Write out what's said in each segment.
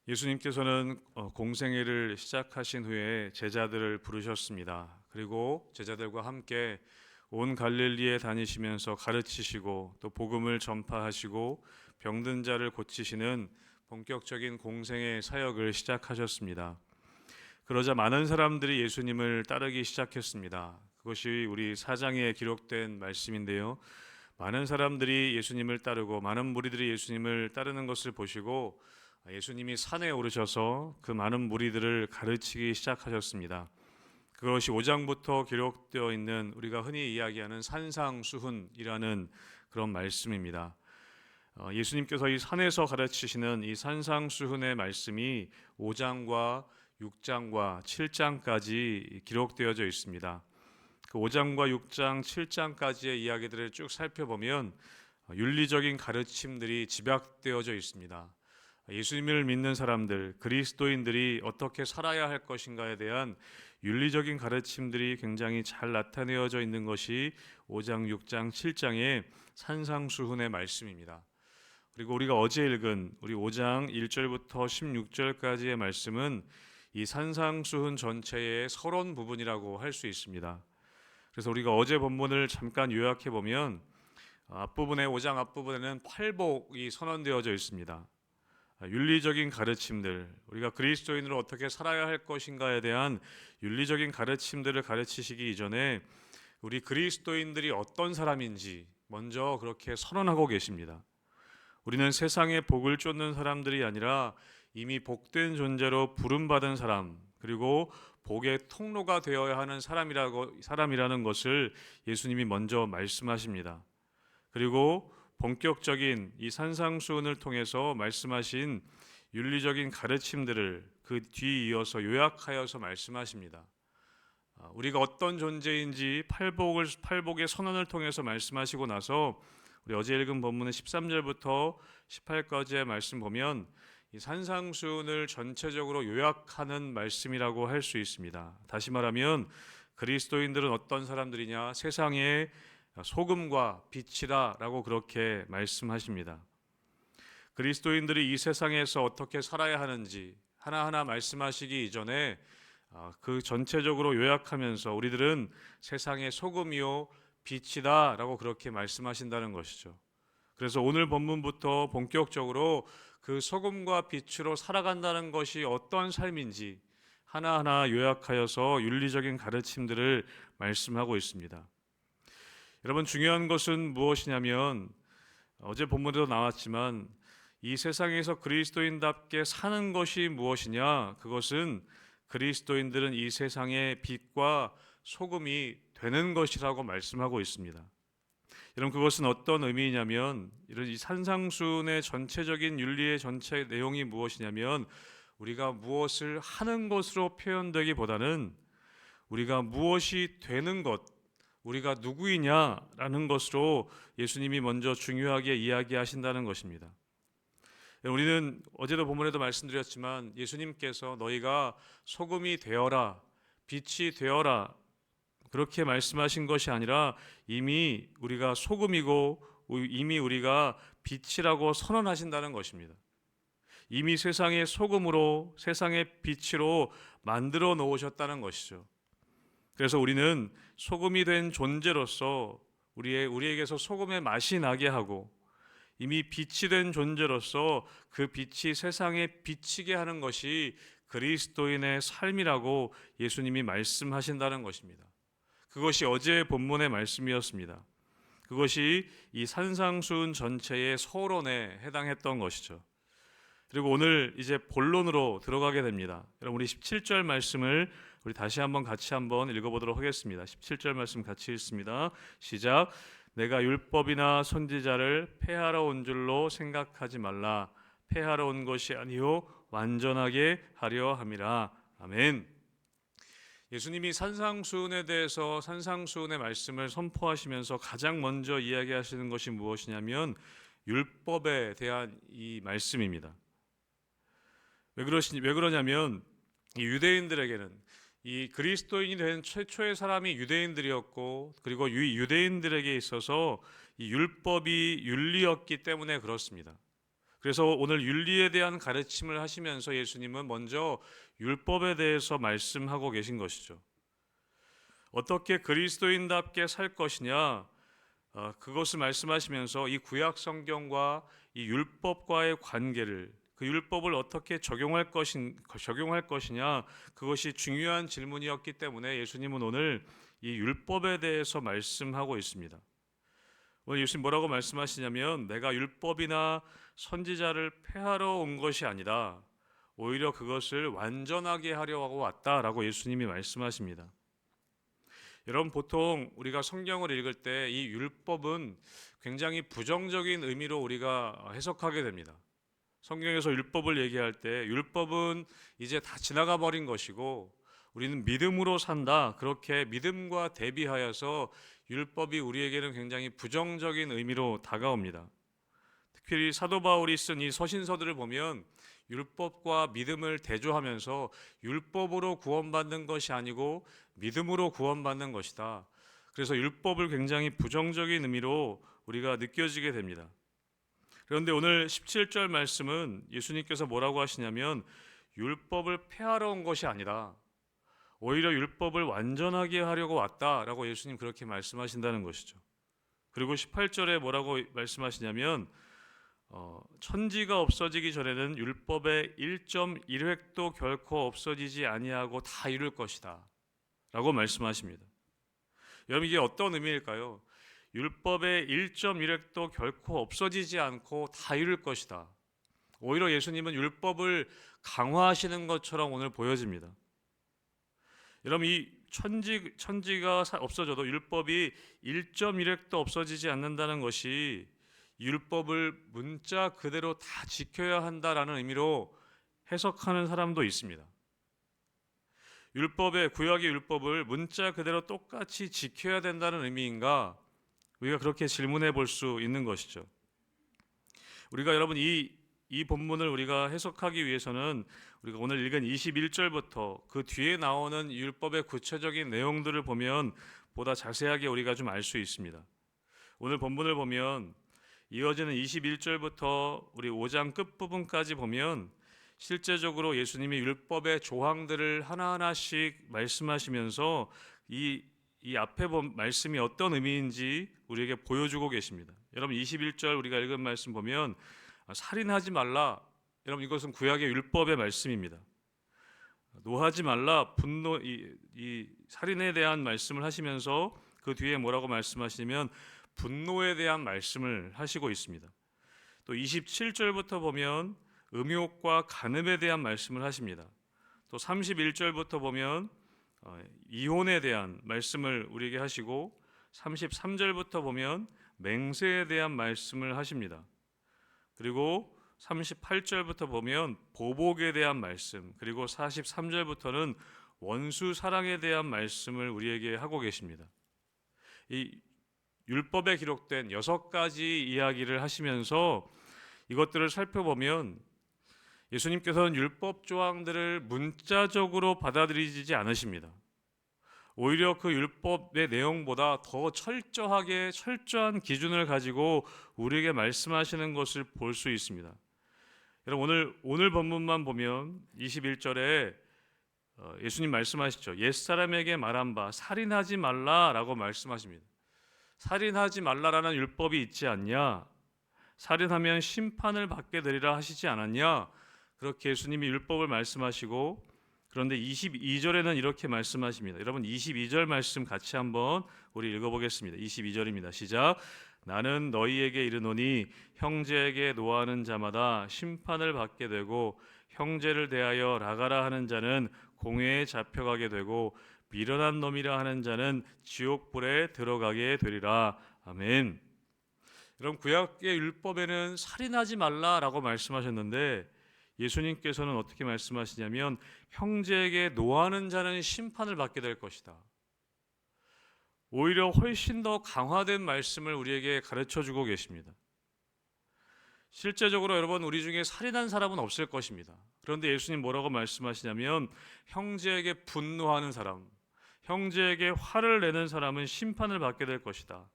예수님께서는 공생애를 시작하신 후에 제자들을 부르셨습니다. 그리고 제자들과 함께 온 갈릴리에 다니시면서 가르치시고 또 복음을 전파하시고 병든 자를 고치시는 본격적인 공생애 사역을 시작하셨습니다. 그러자 많은 사람들이 예수님을 따르기 시작했습니다. 그것이 우리 사장에 기록된 말씀인데요. 많은 사람들이 예수님을 따르고 많은 무리들이 예수님을 따르는 것을 보시고 예수님이 산에 오르셔서 그 많은 무리들을 가르치기 시작하셨습니다. 그것이 5장부터 기록되어 있는 우리가 흔히 이야기하는 산상수훈이라는 그런 말씀입니다. 예수님께서 이 산에서 가르치시는 이 산상수훈의 말씀이 5장과 6장과 7장까지 기록되어져 있습니다. 그 5장과 6장, 7장까지의 이야기들을 쭉 살펴보면 윤리적인 가르침들이 집약되어져 있습니다. 예수님을 믿는 사람들, 그리스도인들이 어떻게 살아야 할 것인가에 대한 윤리적인 가르침들이 굉장히 잘 나타내어져 있는 것이 5장, 6장, 7장의 산상수훈의 말씀입니다. 그리고 우리가 어제 읽은 우리 5장 1절부터 16절까지의 말씀은 이 산상수훈 전체의 서론 부분이라고 할 수 있습니다. 그래서 우리가 어제 본문을 잠깐 요약해 보면 앞부분에 5장 앞부분에는 팔복이 선언되어져 있습니다. 윤리적인 가르침들, 우리가 그리스도인으로 어떻게 살아야 할 것인가에 대한 윤리적인 가르침들을 가르치시기 이전에 우리 그리스도인들이 어떤 사람인지 먼저 그렇게 선언하고 계십니다. 우리는 세상의 복을 쫓는 사람들이 아니라 이미 복된 존재로 부름받은 사람, 그리고 복의 통로가 되어야 하는 사람이라는 것을 예수님이 먼저 말씀하십니다. 그리고 본격적인 이 산상수훈을 통해서 말씀하신 윤리적인 가르침들을 그 뒤 이어서 요약하여서 말씀하십니다. 우리가 어떤 존재인지 팔복의 선언을 통해서 말씀하시고 나서 우리 어제 읽은 본문의 13절부터 18까지의 말씀 보면 이 산상수훈을 전체적으로 요약하는 말씀이라고 할 수 있습니다. 다시 말하면 그리스도인들은 어떤 사람들이냐? 세상의 소금과 빛이다 라고 그렇게 말씀하십니다. 그리스도인들이 이 세상에서 어떻게 살아야 하는지 하나하나 말씀하시기 이전에 그 전체적으로 요약하면서 우리들은 세상의 소금이요 빛이다 라고 그렇게 말씀하신다는 것이죠. 그래서 오늘 본문부터 본격적으로 그 소금과 빛으로 살아간다는 것이 어떤 삶인지 하나하나 요약하여서 윤리적인 가르침들을 말씀하고 있습니다. 여러분, 중요한 것은 무엇이냐면 어제 본문에도 나왔지만 이 세상에서 그리스도인답게 사는 것이 무엇이냐? 그것은 그리스도인들은 이 세상의 빛과 소금이 되는 것이라고 말씀하고 있습니다. 여러분, 그것은 어떤 의미냐면 이런 이 산상수훈의 전체적인 윤리의 전체 내용이 무엇이냐면 우리가 무엇을 하는 것으로 표현되기보다는 우리가 무엇이 되는 것, 우리가 누구이냐라는 것으로 예수님이 먼저 중요하게 이야기하신다는 것입니다. 우리는 어제도 본문에도 말씀드렸지만 예수님께서 너희가 소금이 되어라, 빛이 되어라 그렇게 말씀하신 것이 아니라 이미 우리가 소금이고 이미 우리가 빛이라고 선언하신다는 것입니다. 이미 세상의 소금으로 세상의 빛으로 만들어 놓으셨다는 것이죠. 그래서 우리는 소금이 된 존재로서 우리에게서 소금의 맛이 나게 하고 이미 빛이 된 존재로서 그 빛이 세상에 비치게 하는 것이 그리스도인의 삶이라고 예수님이 말씀하신다는 것입니다. 그것이 어제 본문의 말씀이었습니다. 그것이 이 산상수훈 전체의 서론에 해당했던 것이죠. 그리고 오늘 이제 본론으로 들어가게 됩니다. 여러분, 우리 17절 말씀을 우리 다시 같이 읽어보도록 하겠습니다. 17절 말씀 같이 읽습니다. 시작. 내가 율법이나 선지자를 폐하러 온 줄로 생각하지 말라. 폐하러 온 것이 아니요 완전하게 하려 함이라. 아멘. 예수님이 산상수훈에 대해서 산상수훈의 말씀을 선포하시면서 가장 먼저 이야기하시는 것이 무엇이냐면 율법에 대한 이 말씀입니다. 왜 그러냐면 이 유대인들에게는 이 그리스도인이 된 최초의 사람이 유대인들이었고 그리고 이 유대인들에게 있어서 이 율법이 윤리였기 때문에 그렇습니다. 그래서 오늘 윤리에 대한 가르침을 하시면서 예수님은 먼저 율법에 대해서 말씀하고 계신 것이죠. 어떻게 그리스도인답게 살 것이냐, 그것을 말씀하시면서 이 구약 성경과 이 율법과의 관계를, 그 율법을 어떻게 적용할 것이냐, 그것이 중요한 질문이었기 때문에 예수님은 오늘 이 율법에 대해서 말씀하고 있습니다. 오늘 예수님 뭐라고 말씀하시냐면, 내가 율법이나 선지자를 폐하러 온 것이 아니라 오히려 그것을 완전하게 하려고 왔다라고 예수님이 말씀하십니다. 여러분, 보통 우리가 성경을 읽을 때 이 율법은 굉장히 부정적인 의미로 우리가 해석하게 됩니다. 성경에서 율법을 얘기할 때 율법은 이제 다 지나가 버린 것이고 우리는 믿음으로 산다, 그렇게 믿음과 대비하여서 율법이 우리에게는 굉장히 부정적인 의미로 다가옵니다. 특히 사도 바울이 쓴 이 서신서들을 보면 율법과 믿음을 대조하면서 율법으로 구원받는 것이 아니고 믿음으로 구원받는 것이다, 그래서 율법을 굉장히 부정적인 의미로 우리가 느껴지게 됩니다. 그런데 오늘 17절 말씀은 예수님께서 뭐라고 하시냐면, 율법을 폐하러 온 것이 아니라 오히려 율법을 완전하게 하려고 왔다라고 예수님 그렇게 말씀하신다는 것이죠. 그리고 18절에 뭐라고 말씀하시냐면, 천지가 없어지기 전에는 율법의 1.1획도 결코 없어지지 아니하고 다 이룰 것이다 라고 말씀하십니다. 여러분, 이게 어떤 의미일까요? 율법의 1.1획도 결코 없어지지 않고 다 이룰 것이다. 오히려 예수님은 율법을 강화하시는 것처럼 오늘 보여집니다. 여러분, 이 천지가 없어져도 율법이 1.1획도 없어지지 않는다는 것이 율법을 문자 그대로 다 지켜야 한다라는 의미로 해석하는 사람도 있습니다. 구약의 율법을 문자 그대로 똑같이 지켜야 된다는 의미인가? 우리가 그렇게 질문해 볼 수 있는 것이죠. 우리가 여러분 이 본문을 우리가 해석하기 위해서는 우리가 오늘 읽은 21절부터 그 뒤에 나오는 율법의 구체적인 내용들을 보면 보다 자세하게 우리가 좀 알 수 있습니다. 오늘 본문을 보면 이어지는 21절부터 우리 5장 끝부분까지 보면 실제적으로 예수님이 율법의 조항들을 하나하나씩 말씀하시면서 이 앞에 본 말씀이 어떤 의미인지 우리에게 보여주고 계십니다. 여러분, 21절 우리가 읽은 말씀 보면 살인하지 말라. 여러분, 이것은 구약의 율법의 말씀입니다. 노하지 말라. 이 살인에 대한 말씀을 하시면서 그 뒤에 뭐라고 말씀하시냐면 분노에 대한 말씀을 하시고 있습니다. 또 27절부터 보면 음욕과 간음에 대한 말씀을 하십니다. 또 31절부터 보면 이혼에 대한 말씀을 우리에게 하시고 33절부터 보면 맹세에 대한 말씀을 하십니다. 그리고 38절부터 보면 보복에 대한 말씀, 그리고 43절부터는 원수 사랑에 대한 말씀을 우리에게 하고 계십니다. 이 율법에 기록된 6가지 이야기를 하시면서 이것들을 살펴보면 예수님께서는 율법 조항들을 문자적으로 받아들이지 않으십니다. 오히려 그 율법의 내용보다 더 철저한 기준을 가지고 우리에게 말씀하시는 것을 볼 수 있습니다. 여러분, 오늘 본문만 보면 21절에 예수님 말씀하시죠. 옛사람에게 말한 바 살인하지 말라라고 말씀하십니다. 살인하지 말라라는 율법이 있지 않냐? 살인하면 심판을 받게 되리라 하시지 않았냐? 그렇게 예수님이 율법을 말씀하시고, 그런데 22절에는 이렇게 말씀하십니다. 여러분, 22절 말씀 같이 한번 우리 읽어보겠습니다. 22절입니다. 시작. 나는 너희에게 이르노니 형제에게 노하는 자마다 심판을 받게 되고 형제를 대하여 라가라 하는 자는 공회에 잡혀가게 되고 미련한 놈이라 하는 자는 지옥불에 들어가게 되리라. 아멘. 여러분, 구약의 율법에는 살인하지 말라라고 말씀하셨는데 예수님께서는 어떻게 말씀하시냐면 형제에게 노하는 자는 심판을 받게 될 것이다. 오히려 훨씬 더 강화된 말씀을 우리에게 가르쳐주고 계십니다. 실제적으로 여러분, 우리 중에 살인한 사람은 없을 것입니다. 그런데 예수님 뭐라고 말씀하시냐면 형제에게 분노하는 사람, 형제에게 화를 내는 사람은 심판을 받게 될 것이다.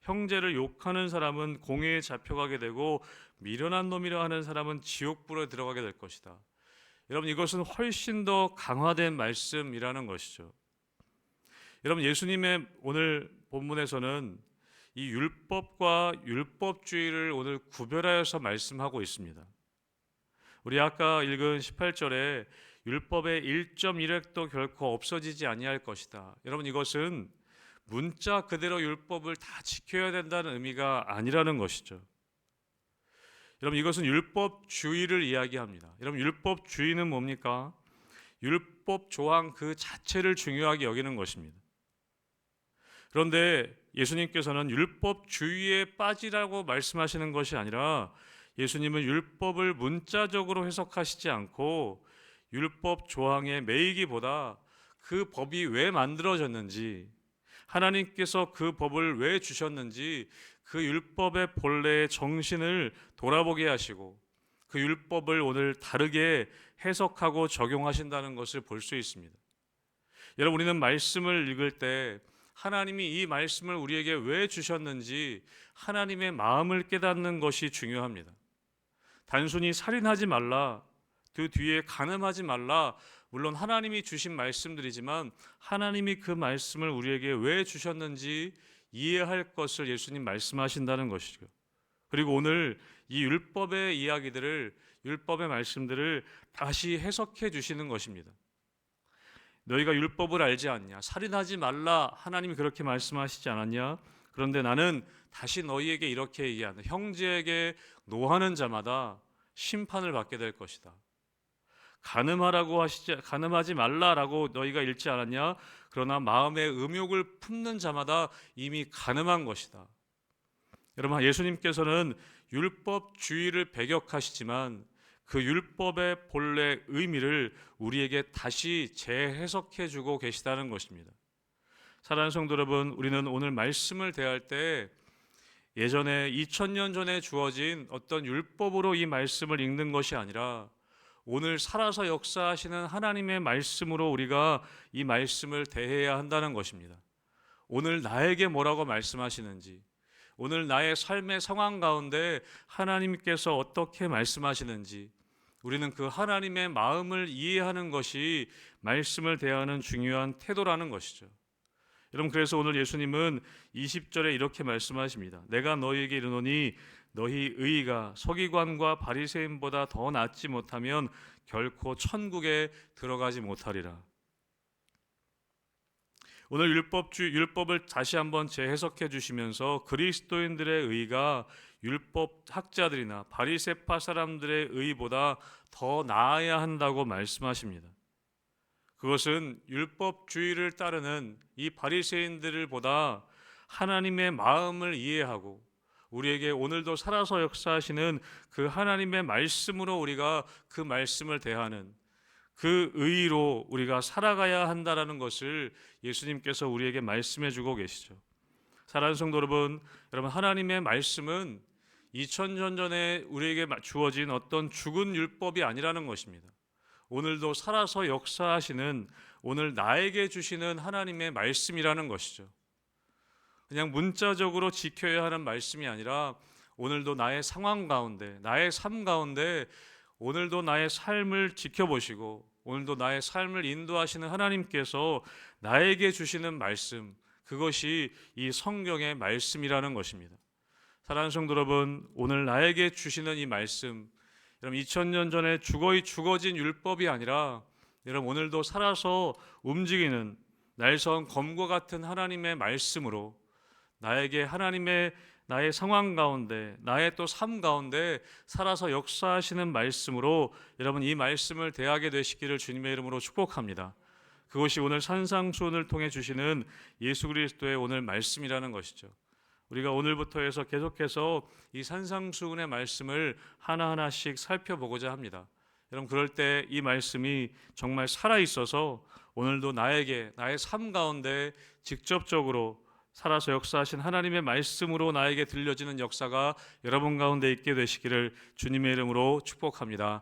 형제를 욕하는 사람은 공회에 잡혀가게 되고 미련한 놈이라 하는 사람은 지옥불에 들어가게 될 것이다. 여러분, 이것은 훨씬 더 강화된 말씀이라는 것이죠. 여러분, 예수님의 오늘 본문에서는 이 율법과 율법주의를 오늘 구별하여서 말씀하고 있습니다. 우리 아까 읽은 18절에 율법의 1.1획도 결코 없어지지 아니할 것이다. 여러분, 이것은 문자 그대로 율법을 다 지켜야 된다는 의미가 아니라는 것이죠. 여러분, 이것은 율법주의를 이야기합니다. 여러분, 율법주의는 뭡니까? 율법 조항 그 자체를 중요하게 여기는 것입니다. 그런데 예수님께서는 율법주의에 빠지라고 말씀하시는 것이 아니라 예수님은 율법을 문자적으로 해석하시지 않고 율법 조항에 매이기보다 그 법이 왜 만들어졌는지, 하나님께서 그 법을 왜 주셨는지 그 율법의 본래의 정신을 돌아보게 하시고 그 율법을 오늘 다르게 해석하고 적용하신다는 것을 볼 수 있습니다. 여러분, 우리는 말씀을 읽을 때 하나님이 이 말씀을 우리에게 왜 주셨는지 하나님의 마음을 깨닫는 것이 중요합니다. 단순히 살인하지 말라, 그 뒤에 간음하지 말라, 물론 하나님이 주신 말씀들이지만 하나님이 그 말씀을 우리에게 왜 주셨는지 이해할 것을 예수님 말씀하신다는 것이죠. 그리고 오늘 이 율법의 이야기들을, 율법의 말씀들을 다시 해석해 주시는 것입니다. 너희가 율법을 알지 않냐? 살인하지 말라, 하나님이 그렇게 말씀하시지 않았냐? 그런데 나는 다시 너희에게 이렇게 얘기한다. 형제에게 노하는 자마다 심판을 받게 될 것이다. 간음하지 말라라고 너희가 읽지 않았냐? 그러나 마음의 음욕을 품는 자마다 이미 간음한 것이다. 여러분, 예수님께서는 율법주의를 배격하시지만 그 율법의 본래 의미를 우리에게 다시 재해석해 주고 계시다는 것입니다. 사랑하는 성도 여러분, 우리는 오늘 말씀을 대할 때 예전에 2000년 전에 주어진 어떤 율법으로 이 말씀을 읽는 것이 아니라 오늘 살아서 역사하시는 하나님의 말씀으로 우리가 이 말씀을 대해야 한다는 것입니다. 오늘 나에게 뭐라고 말씀하시는지, 오늘 나의 삶의 상황 가운데 하나님께서 어떻게 말씀하시는지 우리는 그 하나님의 마음을 이해하는 것이 말씀을 대하는 중요한 태도라는 것이죠. 여러분, 그래서 오늘 예수님은 20절에 이렇게 말씀하십니다. 내가 너희에게 이르노니 너희 의가 서기관과 바리새인보다 더 낫지 못하면 결코 천국에 들어가지 못하리라. 오늘 율법을 다시 한번 재해석해 주시면서 그리스도인들의 의가 율법 학자들이나 바리새파 사람들의 의보다 더 나아야 한다고 말씀하십니다. 그것은 율법주의를 따르는 이 바리새인들보다 하나님의 마음을 이해하고 우리에게 오늘도 살아서 역사하시는 그 하나님의 말씀으로 우리가 그 말씀을 대하는 그 의로 우리가 살아가야 한다라는 것을 예수님께서 우리에게 말씀해 주고 계시죠. 사랑하는 성도 여러분, 하나님의 말씀은 2000년 전에 우리에게 주어진 어떤 죽은 율법이 아니라는 것입니다. 오늘도 살아서 역사하시는, 오늘 나에게 주시는 하나님의 말씀이라는 것이죠. 그냥 문자적으로 지켜야 하는 말씀이 아니라 오늘도 나의 상황 가운데, 나의 삶 가운데 오늘도 나의 삶을 지켜보시고 오늘도 나의 삶을 인도하시는 하나님께서 나에게 주시는 말씀, 그것이 이 성경의 말씀이라는 것입니다. 사랑하는 성도 여러분, 오늘 나에게 주시는 이 말씀, 여러분 2000년 전에 죽어진 율법이 아니라 여러분 오늘도 살아서 움직이는 날선 검과 같은 하나님의 말씀으로 나에게 나의 상황 가운데, 나의 또 삶 가운데 살아서 역사하시는 말씀으로 여러분 이 말씀을 대하게 되시기를 주님의 이름으로 축복합니다. 그것이 오늘 산상수훈을 통해 주시는 예수 그리스도의 오늘 말씀이라는 것이죠. 우리가 오늘부터 해서 계속해서 이 산상수훈의 말씀을 하나하나씩 살펴보고자 합니다. 여러분, 그럴 때 이 말씀이 정말 살아있어서 오늘도 나에게, 나의 삶 가운데 직접적으로 살아서 역사하신 하나님의 말씀으로 나에게 들려지는 역사가 여러분 가운데 있게 되시기를 주님의 이름으로 축복합니다.